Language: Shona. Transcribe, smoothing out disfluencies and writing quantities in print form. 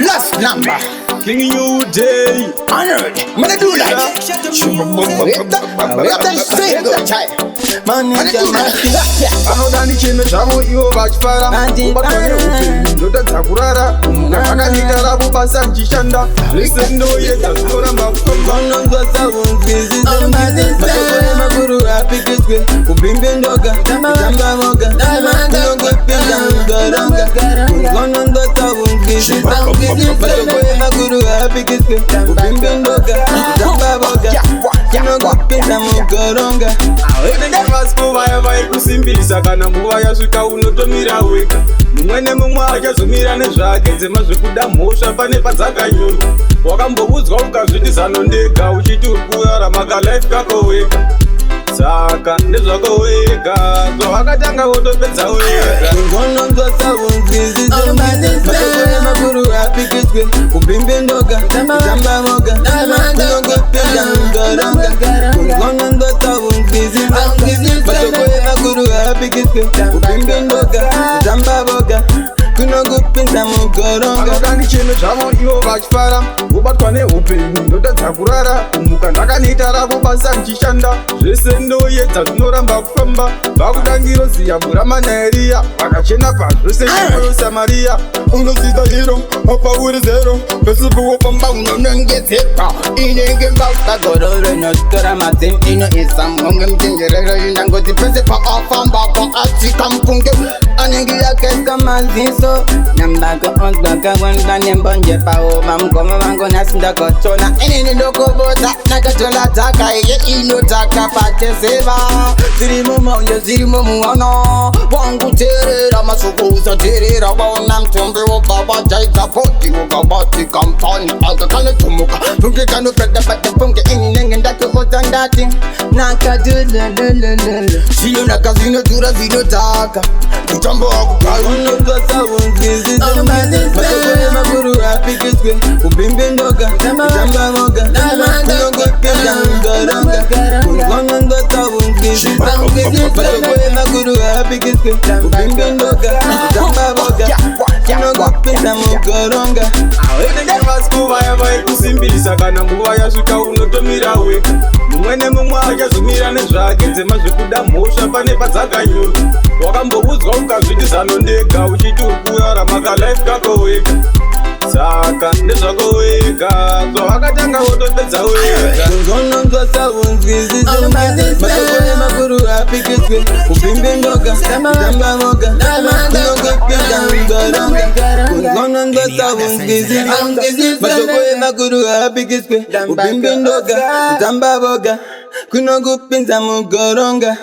Last number. King you day. Honored. Man, I do like we have done single time. Man, I do like Anodani chene zvavo ivo vachifara ubatwane upenyu ndotanza kurara nakanita ravo basa ndichishanda zvese ndoyedza zvinoramba Konongosa unzvizisematokore makuru apikiswe kubimbe ndoga kutamba moga kunongopinda mugoronga konongosa unzvizisematokore makuru apikiswe kubimbe ndoga kutamba moga kunongopinda mugoronga vasipo vaya vaikusimbisa kana nguva yasvika unotomira wega mumwe nemumwe achazomira nezvake dzema zvekuda mhosva pane padzakanyorwa wakamboudzwa ukazviti zano ndega uchiti uri kurarama kalife kako wega saka ndezvako wega zvawakatanga wotopedza wega konongosa unzvizisematokore makuru apikiswe kubimbe ndoga kutamba moga kunongopinda mugoronga konongosa unzvizisematokore makuru apikiswe kubimbe ndoga kutamba moga kunongopinda mugoronga anodani chene zvavo ivo vachifara vobatwa neupenyu ndotadza kurara kumuka ndakanita ravo basa ndichishanda zvese ndoyedza zvinoramba kufamba vakudangiro ziyabvu ramanairia vakachena pazvose neosamariya unodzidza hiro apauri zero pesipowofamba unonongedzeka inenge mbakagororo inotora madzeni inoisa mhonge mtengerero indangoti pese paafambapo atsika mpunge anenge yakeka maziso nambako onzwakawanda nembonje paoma mgomo vangu nasindakochona inini ndokobota nakatola taka iye inotaka patezeva zirimo moyo zirimo muono wangu terera masuku usaterera waona mtombe wobaba jaika poti ukabati kampani akakane tumuka punge kanopeda bata punge inenge ndatokoza ndati nakadululululu siyo nakazinodura zinotaka mutambo wakugara konongosa unzvizisematokore makuru apikiswe kubimbe ndoga kutamba moga kunongopinda mugoronga konongosa unzvizisematokore makuru apikiswe kubimbe ndoga kutamba moga kunongopinda mugoronga vasipo vaya vaikusimbisa kana nguva yasvika unotomira wega mumwe nemumwe achazomira nezvake dzema zvekuda mhosva pane padzakanyorwa wakamboudzwa ukazviti zano ndega uchiti uri kurarama kalife kako wega saka ndezvako wega zvawakatanga wotopedza wega konongosa unzvizisematokore makuru apikiswe kubimbe ndoga kutamba moga kunongopinda mugoronga konongosa unzvizisematokore makuru apikiswe kubimbe ndoga kutamba moga kunongopinda mugoronga.